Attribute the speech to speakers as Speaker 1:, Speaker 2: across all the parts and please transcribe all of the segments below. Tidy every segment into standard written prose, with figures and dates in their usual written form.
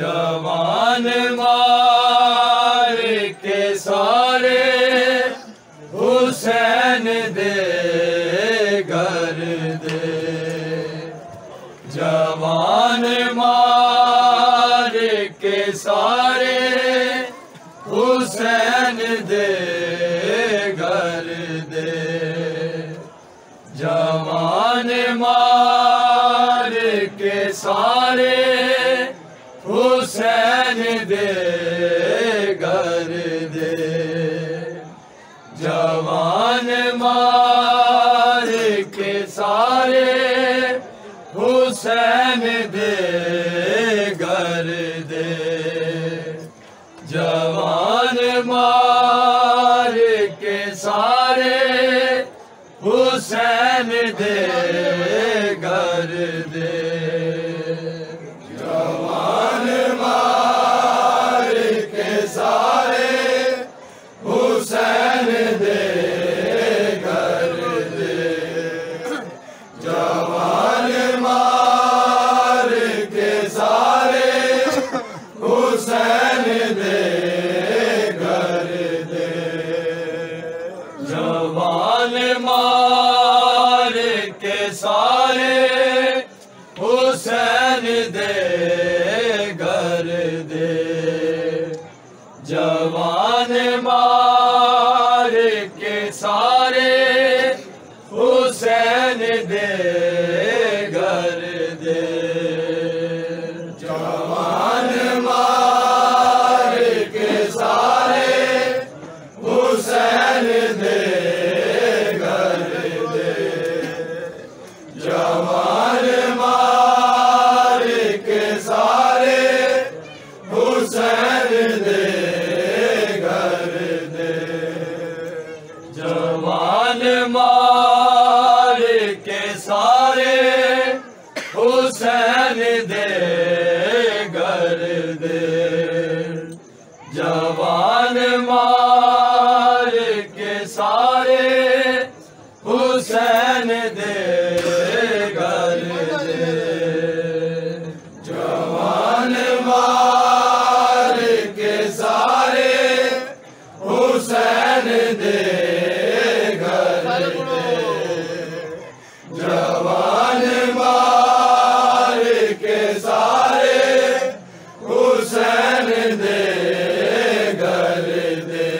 Speaker 1: जवान मार के सारे हुसैन दे घर दे। जवान मार के सारे हुसैन दे घर दे। जवान मार के सारे हुसैन दे घर दे। जवान मार के सारे हुसैन दे घर दे। जवान मार के सारे हुसैन दे घर दे। जवान मार के सारे हुसैन दे घर दे। जवान मार के सारे हुसैन दे घर दे। जवान मार के सारे हुसैन दे घर दे। जवान मार के सारे हुसैन दे घर दे। जवान मार के सारे हुसैन दे घर दे। जवान मार के सारे हुसैन दे घर दे। जवान मार के सारे हुसैन दे घर दे। जवान मार के सारे हुसैन दे घर दे। जवान मार के सारे हुसैन दे घर दे। जवान मार के सारे हुसैन दे घर दे।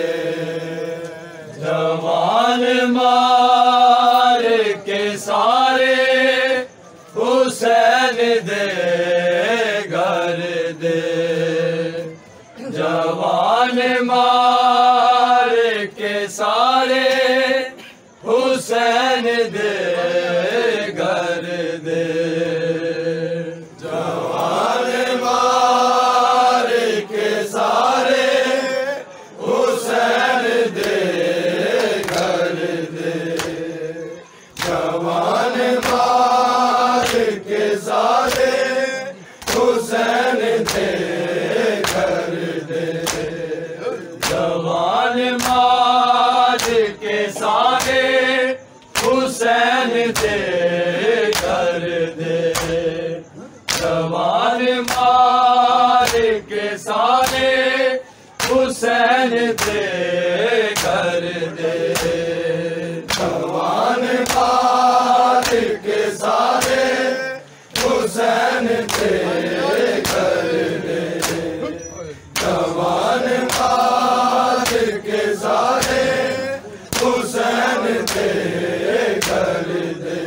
Speaker 1: जवान मार के सारे हुसैन दे घर दे। जवान मार के सारे हुसैन दे घर दे। जवान मार के सारे हुसैन दे घर दे। हुसैन दे कर दे। जवान मार के सारे हुसैन दे कर दे। जवान मार के सारे हुसैन दे कर दे। जवान मार के सारे हुसैन दे कर दे।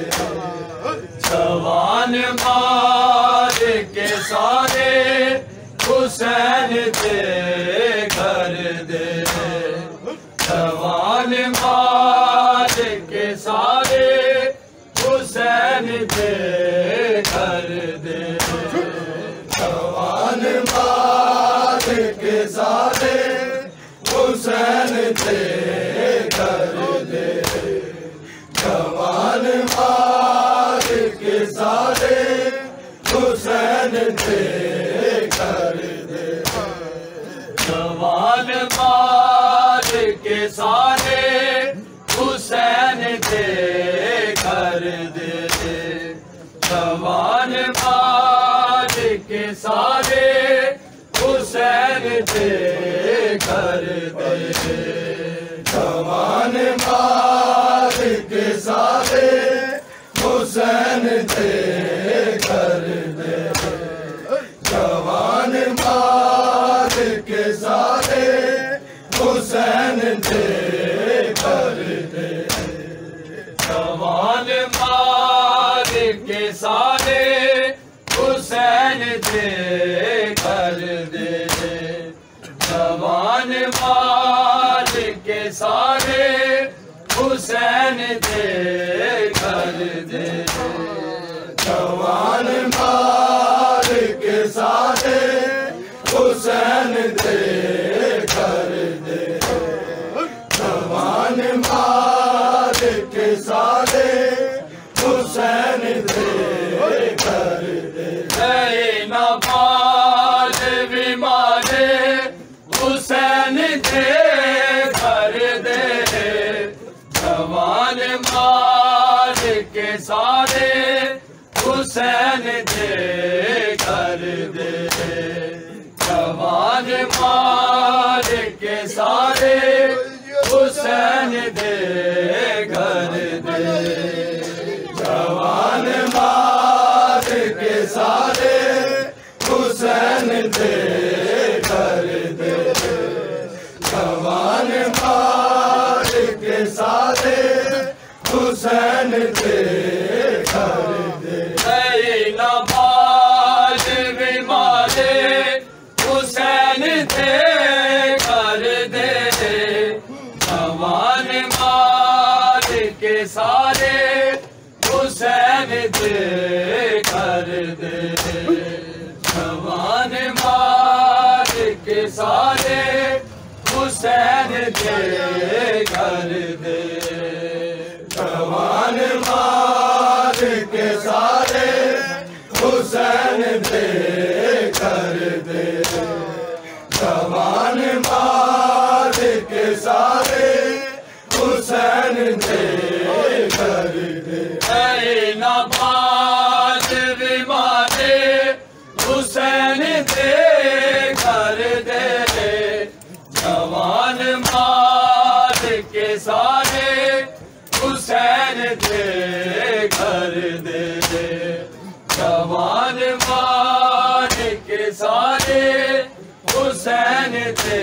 Speaker 1: जवान मार के सारे हुसैन दे कर दे। जवान मार के सारे हुसैन दे कर दे। जवान मार के सारे हुसैन दे कर दे। जवान मार के सारे हुसैन दे कर दे। जवान मार के सारे हुसैन दे कर दे। जवान मार के सारे हुसैन दे कर दे। जवान मार के सारे हुसैन दे कर दे। जवान मार के सारे हुसैन दे कर दे। जवान मार के सारे हुसैन दे कर दे। जवान मार के सारे हुसैन दे कर दे। जवान मार के सारे हुसैन दे कर दे। जवान मार के सारे हुसैन दे कर दे। नवाज बीमारे हुसैन दे कर दे। जवान मार के सारे हुसैन दे कर दे। जवान मार के सारे हुसैन दे कर दे। जवान मार के सारे हुसैन दे कर दे। जवान मार के सारे हुसैन दे कर दे। नवाज बीमारे हुसैन दे कर दे। जवान मार के सारे हुसैन दे कर दे। जवान मार के सारे हुसैन दे कर दे। जवान मार के सारे हुसैन दे कर दे। जवान मार के सारे हुसैन दे कर दे। नवाज बीमारे हुसैन दे कर दे। जवान मार के सारे हुसैन दे कर दे। जवान मार के सारे हुसैन दे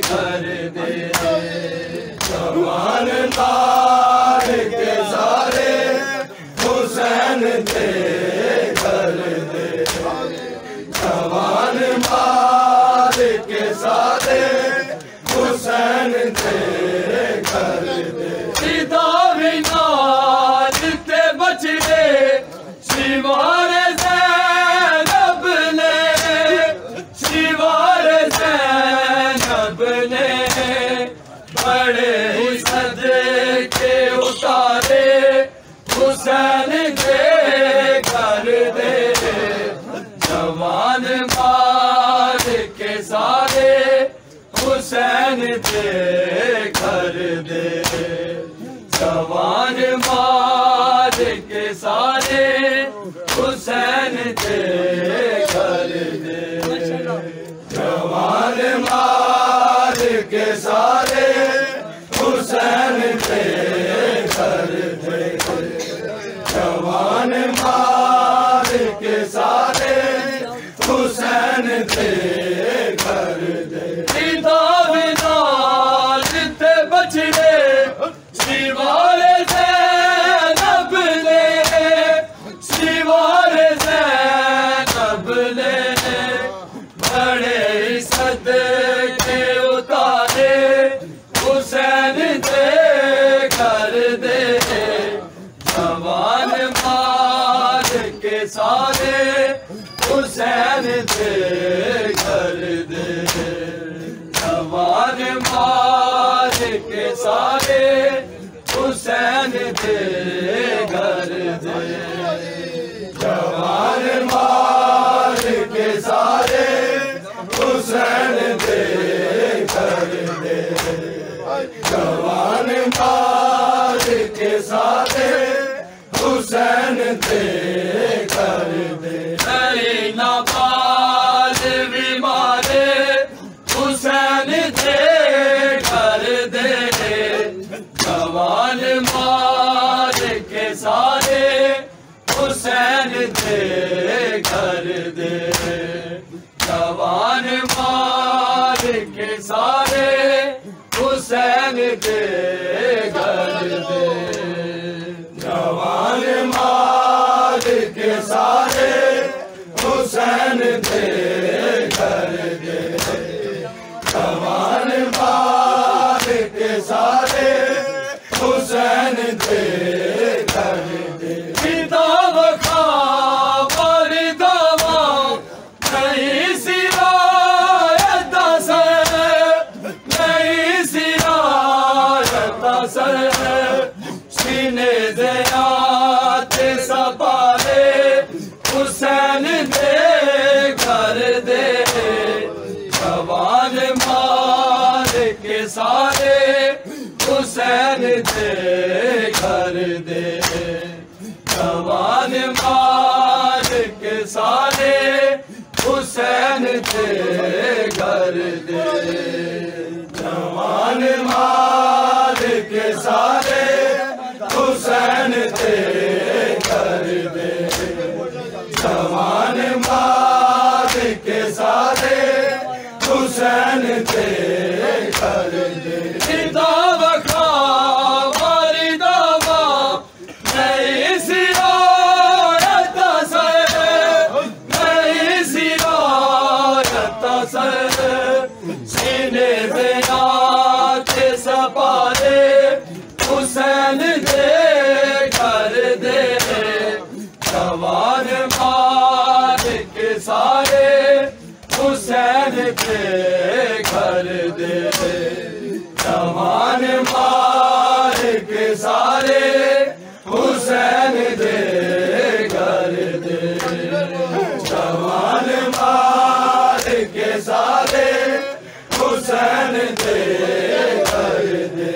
Speaker 1: कर दे। जवान मार के सारे हुसैन दे कर दे। जवान मार के सारे हुसैन दे कर दे। सीधा विनाश ते बचड़े शिवार ज़ैनब ने। शिवार ज़ैनब ने बड़े सदके उतारे हुसैन दे कर दे। जवान मार के सारे हुसैन दे कर दे। जवान मार सारे हुसैन दे घर दे जवान मार के सारे हुसैन दे घर दे सीता बिलाल ते बछड़े शिवाले ज़ैनब ने शिवाले ज़ैनब ने बड़े सदके उतारे हुसैन दे घर दे जवान मार के सारे हुसैन दे घर दे जवान मार के सारे हुसैन दे घर दे जवान मार के सारे हुसैन दे घर दे जवान मार के सारे हुसैन दे घर दे नाबाल भी मारे हुसैन दे घर दे जवान मार के सारे हुसैन दे घर दे जवान मार के सारे हुसैन दे घर दे जवान मार के सारे हुसैन दे घर दे जवान मार के सारे हुसैन दे घर दे पिता वखा वरदावा नहीं सिरायत सर नहीं सिरायत सर सीने दे आते सपारे हुसैन दे घर दे जवान मार के सारे हुसैन दे घर दे जवान मार के सारे हुसैन दे घर दे जवान मार के सारे हुसैन दे घर दे जवान मार के सारे हुसैन दे घर दे सीता वखा वरदावा नहीं सिरायत सर नहीं सिरायत सर सीने दे आते सपारे हुसैन दे घर दे जवान मार के सारे हुसैन दे घर दे जवान मार के सारे हुसैन दे घर दे जवान मार के सारे हुसैन दे घर दे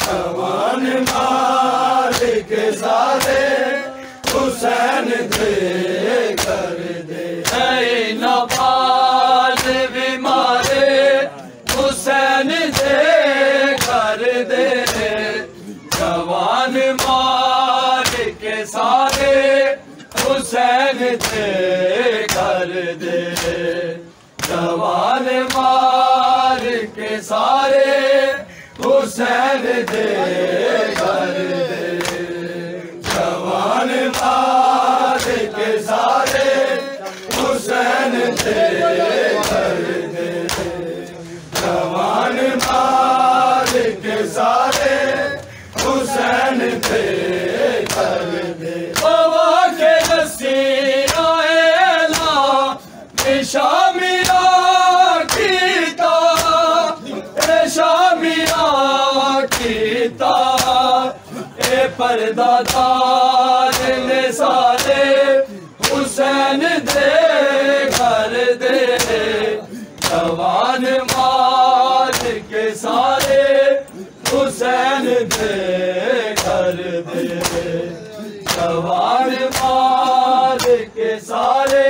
Speaker 1: जवान मार के सारे हुसैन दे घर दे नाबाल भी मारे हुसैन दे घर दे जवान मार के सारे हुसैन दे घर दे जवान मार के सारे हुसैन दे घर दे जवान मार के सारे हुसैन दे घर दे जवान मार के सारे हुसैन दे घर दे बाबा के नसीरा एला शामिया कीता शामिया कीता ए परदादार ने सारे हुसैन दे घर दे जवान मार के सारे हुसैन दे घर दे जवान मार के सारे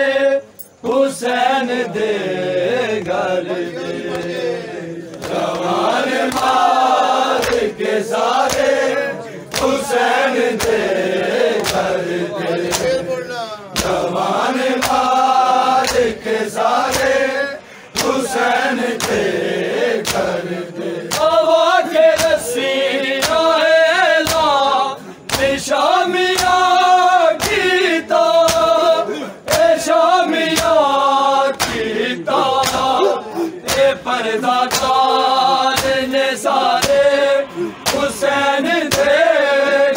Speaker 1: हुसैन दे घर दे जवान मार के सारे हुसैन दे घर दे, जवान मार के सारे हुसैन दे घर दे। हवा के रस्सी आएला शामिया कीता, शामिया कीता, ये पर्दा काल ने सारे हुसैन दे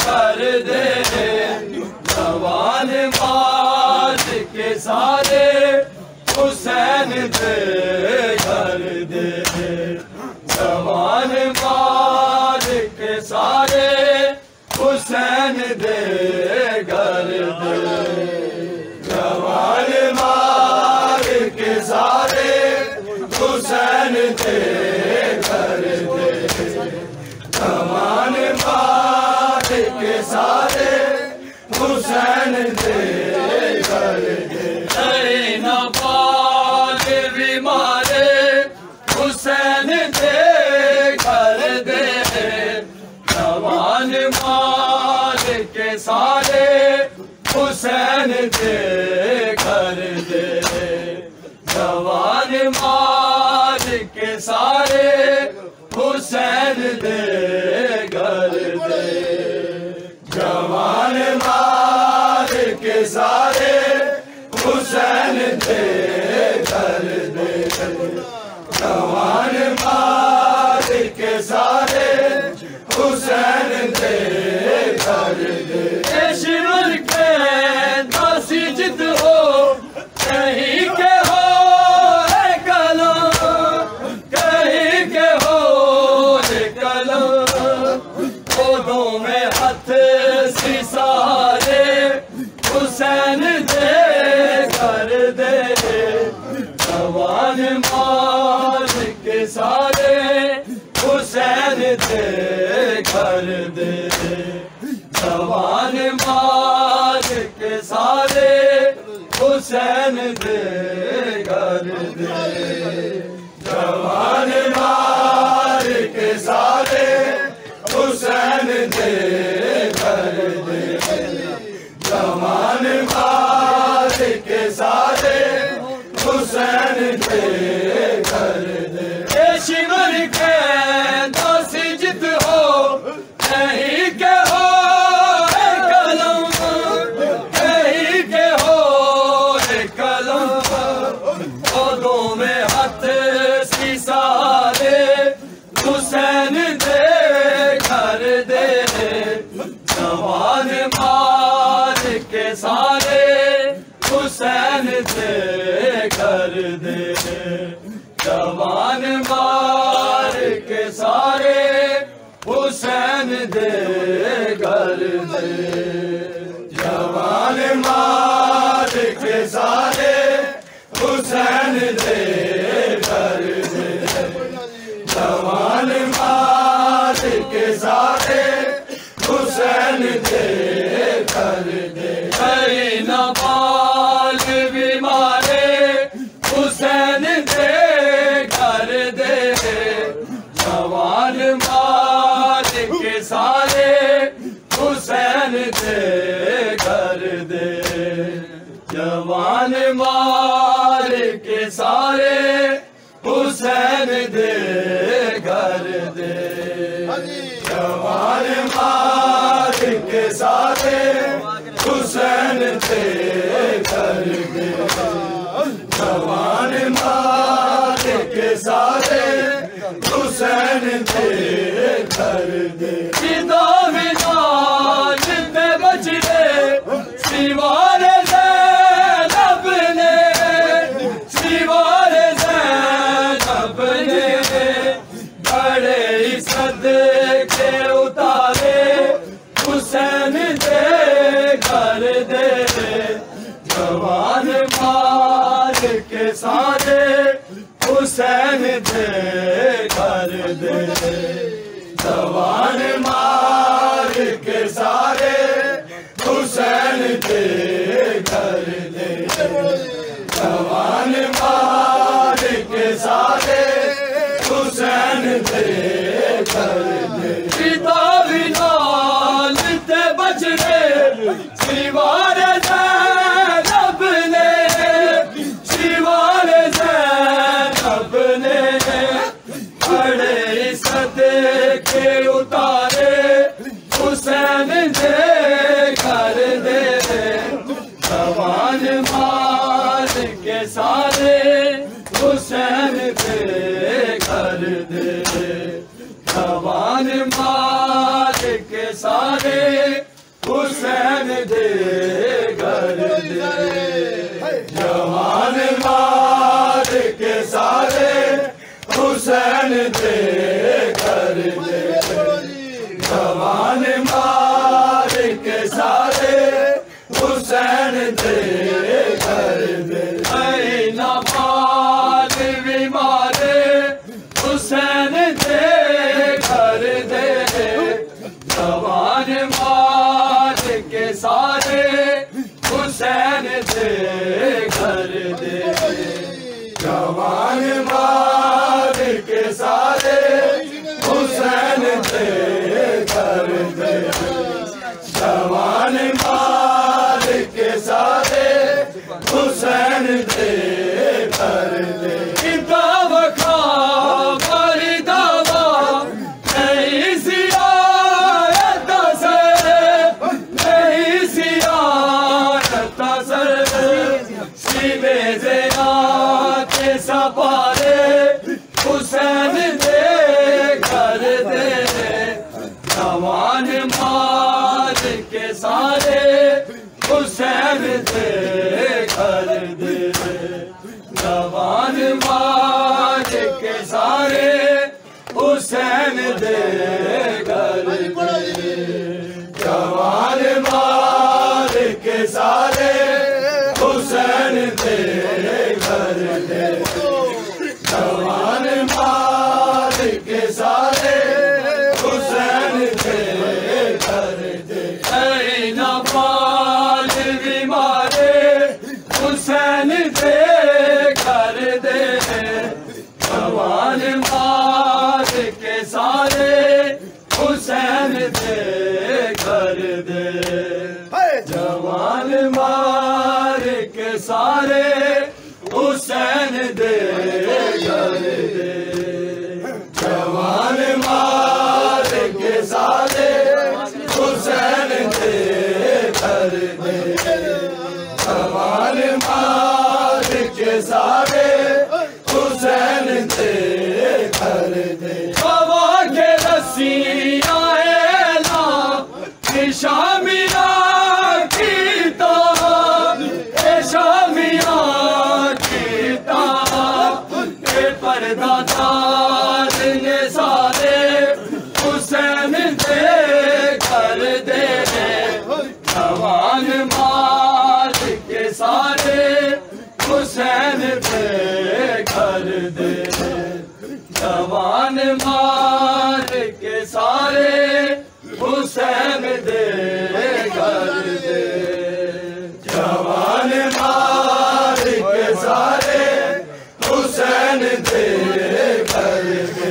Speaker 1: कर दे, जवान मार के सारे हुसैन दे कर दे, जवान मार के सारे हुसैन दे कर दे, जवान मार के सारे हुसैन दे कर दे, जवान मार के सारे हुसैन दे कर दे। अरे न पाल भी मारे हुसैन दे कर दे, जवान मार के सारे हुसैन दे कर दे, जवान मार के सारे हुसैन दे कर दे, जवान मार के सारे हुसैन दे कर दे, जवान मार के सारे हुसैन दे कर दे। शिवर के दासी जिद हो कहीं के हो कलम, कहीं के हो कलम, पौधों में हाथ सिसारे हुसैन दे कर दे, जवान मार के सारे हुसैन दे कर दे, जवान मार के सारे हुसैन दे कर दे, जवान मार के सारे हुसैन दे कर दे, जवान मार के सारे हुसैन दे कर दे। शिवर के दासी जिद हो कहीं के हो कलम, कहीं के हो कलम, पौधों में हाथ सिसारे हुसैन दे कर दे, जवान मार के सारे हुसैन दे कर दे, जवान मार के सारे हुसैन दे कर दे, जवान मार के सारे हुसैन दे कर दे, जवान मार के सारे हुसैन दे कर दे। न पाल भी मारे हुसैन दे कर दे, जवान मार के सारे हुसैन दे कर दे, जवान मार के सारे हुसैन दे कर दे, जवान मार के सारे हुसैन दे कर दे, जवान मार के सारे हुसैन दे कर दे। विदा विदान पे बचले सिवारे ज़ैनब ने, सिवारे ज़ैनब ने, बड़े सदके उतारे हुसैन दे कर दे, जवान मार के सारे हुसैन दे कर दे, जवान मार के सारे हुसैन दे कर दे, जवान मार के सारे हुसैन दे शिवार ज़ैनब ने, शिवार ज़ैनब ने बड़े सदके उतारे हुसैन दे घर दे। जवान मार के सारे हुसैन दे घर दे। जवान मार के सारे हुसैन दे घर दे। जवान मार के सारे हुसैन दे घर दे। जवान मार के सारे हुसैन दे घर दे। ना माल भी मारे हुसैन दे घर दे। जवान मार के सारे हुसैन दे घर दे। जवान मार के सारे हुसैन दे घर दे। जवान मार के सारे हुसैन दे घर दे। दावा खा बड़ी दावा नहीं सियारत से, नहीं सियारत से। सीबे ज़ेना के सपारे हुसैन दे घर दे। जवान मार के सारे हुसैन दे घर दे। जवान मार के सारे हुसैन दे घर दे। जवान मार के सारे हुसैन दे घर दे। जवान मार के सारे हुसैन दे घर दे। ना माल भी मारे हुसैन दे घर दे। जवान मार के सारे हुसैन दे घर दे। जवान मार के सारे हुसैन दे घर दे। जवान मार के सारे हुसैन दे घर दे। जवान मार के सारे हुसैन दे घर दे। हवा के रस्सियाँ एला शामिया कीता, शामिया कीता। पर्दा तार ने सारे हुसैन दे घर दे। जवान मार के सारे हुसैन दे घर दे। जवान मार के सारे हुसैन दे घर दे। जवान मार के सारे हुसैन दे घर दे।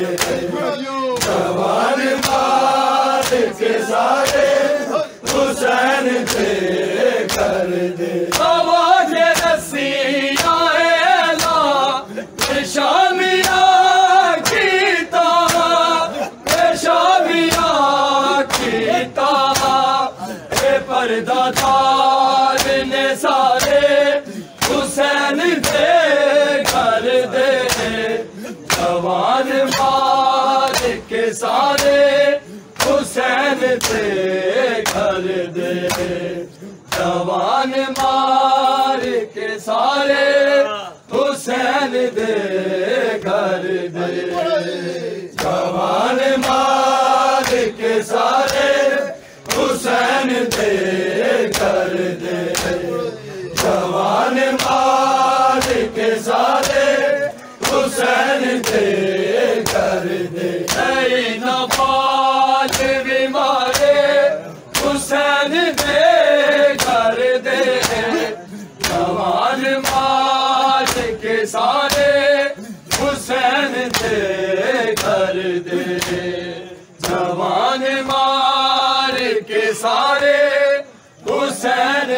Speaker 1: जवान मार के सारे हुसैन दे घर दे। आवाज़ रस्सियाँ एला शामिया कीता, शामिया कीता। पर्दा तार ने सारे हुसैन दे घर दे। जवान मार के सारे हुसैन दे घर दे। जवान मार के सारे हुसैन दे घर दे। जवान मार के सारे हुसैन दे घर दे। जवान मार के सारे हुसैन दे घर दे। ना पाल भी मारे हुसैन दे घर दे। जवान मार के सारे हुसैन दे घर दे। जवान मार के सारे हुसैन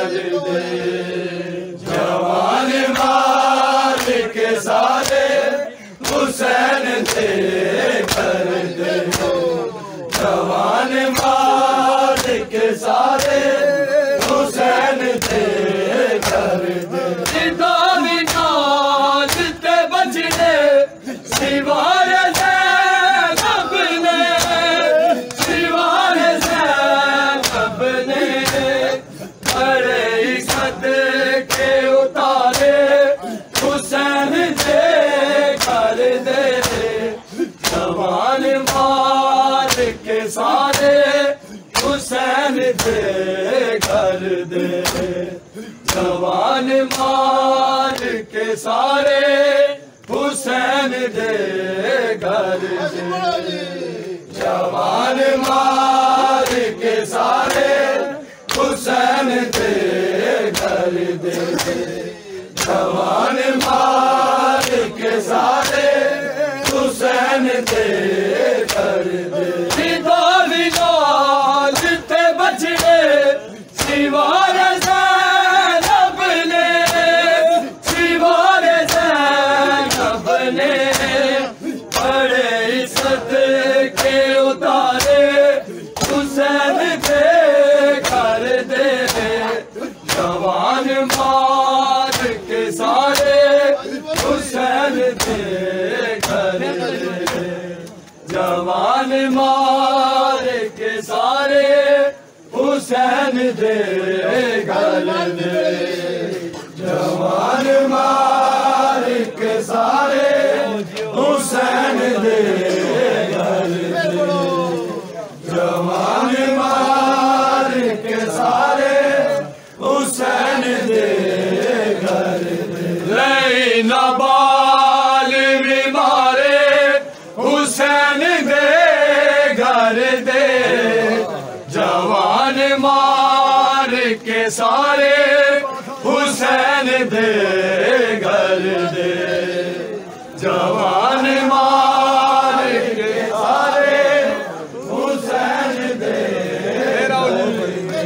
Speaker 1: कर दे, जवान मार के सारे हुसैन दे कर दे, जवान मार के सारे हुसैन दे कर दे। जिते बचने सिवार ज़ैनब ने, सिवार ज़ैनब ने बड़े इज़्ज़त के उतारे हुसैन दे कर दे, जवान मार के सारे हुसैन दे कर दे, जवान मार के सारे हुसैन दे कर दे, जवान मार के सारे हुसैन दे कर दे, जवान मार के सारे हुसैन दे कर दे। जिते बचने सिवार ज़ैनब ने, सिवार ज़ैनब ने बड़े इज़्ज़त के उतारे हुसैन दे कर दे, जवान मार के सारे हुसैन दे कर दे, जवान मार के सारे हुसैन दे कर दे, जवान मार के सारे हुसैन दे कर दे, जवान मार के सारे हुसैन दे कर दे। लैला बाल भी मारे हुसैन दे कर दे, जवान मार के सारे हुसैन दे कर दे, जवान मार के सारे हुसैन दे कर दे,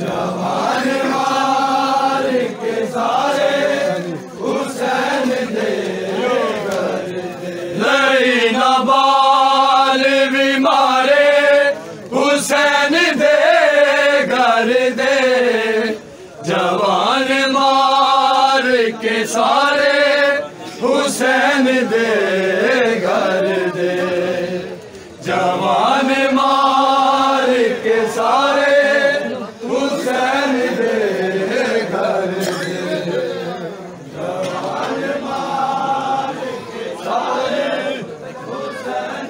Speaker 1: जवान मार के सारे हुसैन दे कर दे। लैला बाल भी मारे हुसैन दे कर दे, जवान मार के सारे हुसैन दे कर दे, जवान मार के सारे हुसैन दे कर दे, जवान मार के सारे हुसैन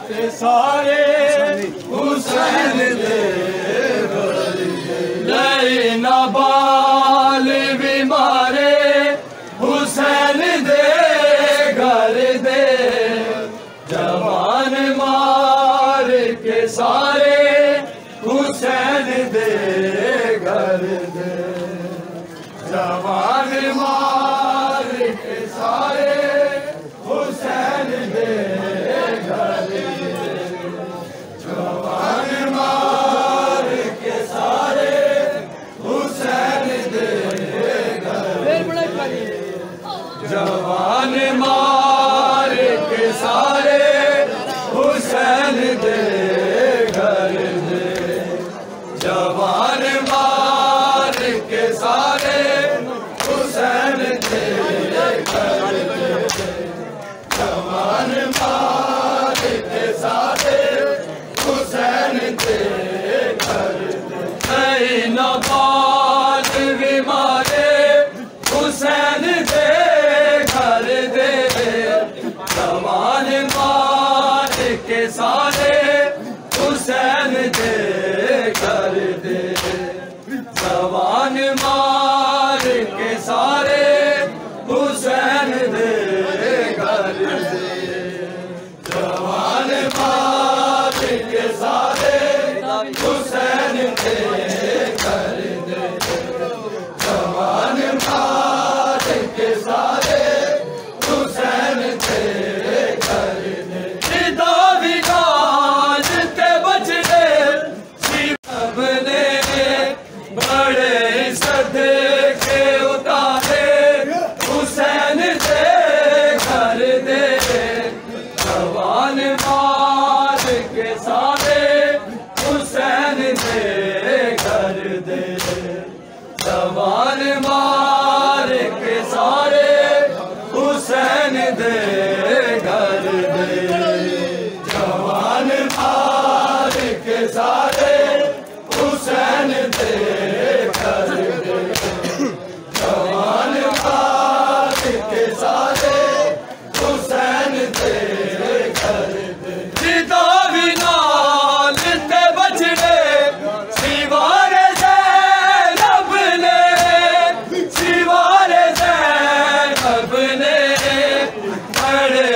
Speaker 1: के सारे हुसैन दे कर दे। लैला बाल भी मारे हुसैन दे कर दे, जवान मार के सारे हुसैन दे कर दे, जवान मार के सारे हुसैन दे कर दे, जवान मार के सारे हुसैन दे कर दे, जवान मार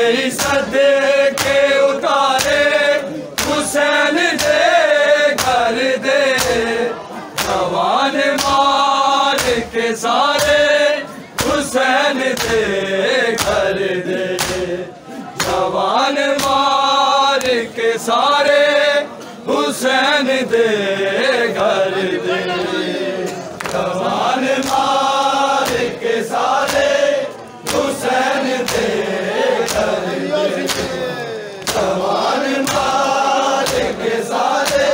Speaker 1: कई सदके उतारे हुसैन दे घर दे, जवान मार के सारे हुसैन दे घर दे, जवान मार के सारे हुसैन दे घर दे, जवान मार के सारे हुसैन दे घर दे, जवान मार के सारे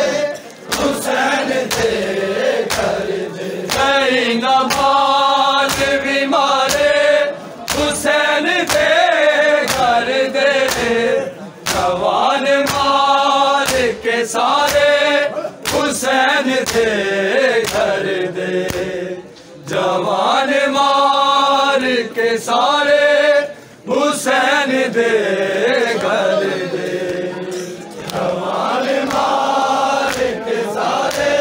Speaker 1: हुसैन दे घर दे। कई नमाज भी मारे हुसैन दे घर दे, जवान मार के सारे हुसैन दे घर दे, जवान मार के सारे हुसैन दे घर दे, जवान मार के सारे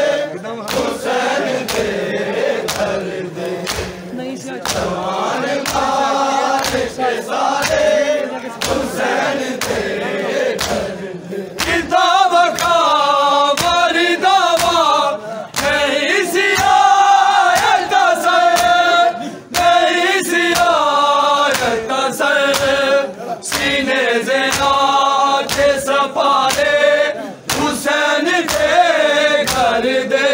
Speaker 1: हुसैन दे घर दे, जवान मार के सारे हुसैन दे घर दे। किताब का बड़ी दावा नहीं सियायत सर, नहीं सियायत सर, सीने से नाच सपारे हुसैन दे घर दे,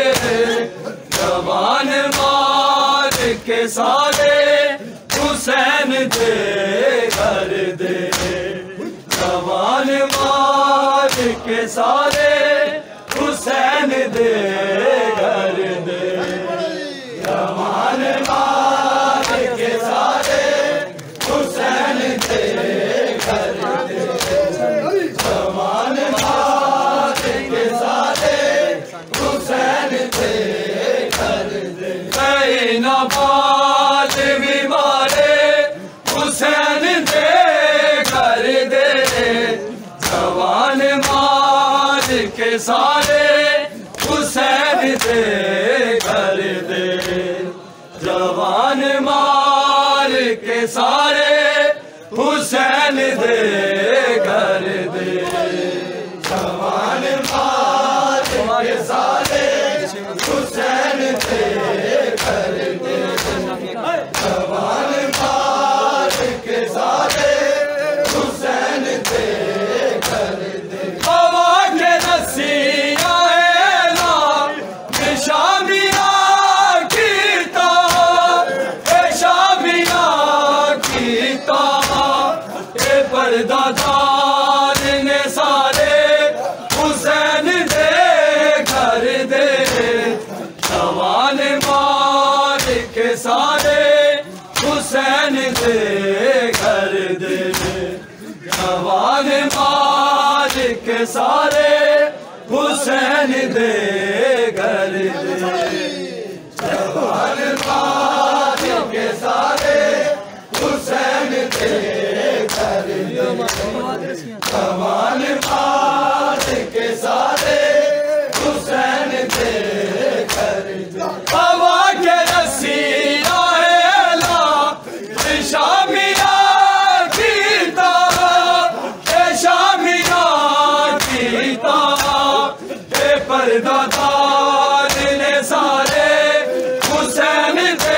Speaker 1: जवान मार के सारे हुसैन दे घर दे, जवान मार के सारे हुसैन दे घर दे, जवान मार के सारे हुसैन दे घर दे, जवान मार के सारे हुसैन दे घर दे। कई नमाज भी मारे हुसैन दे घर दे, जवान मार के सारे हुसैन दे घर दे, जवान मार के सारे हुसैन दे घर दे, जवान मार के सारे हुसैन दे घर दे, जवान मार के सारे हुसैन दे घर दे। हवा के रस्सियाँ ना शामिया कीता, शामिया कीता, ये पर्दादार ने सारे हुसैन दे घर दे, जवान मार के सारे हुसैन दे घर दे, जवान मार के सारे हुसैन दे घर दे, जवान मार के सारे हुसैन दे घर दे, जवान मार के सारे हुसैन दे घर दे। हवा के रस्सियाँ ला शामिया कीता, शामिया कीता, ये पर्दादार ने सारे हुसैन दे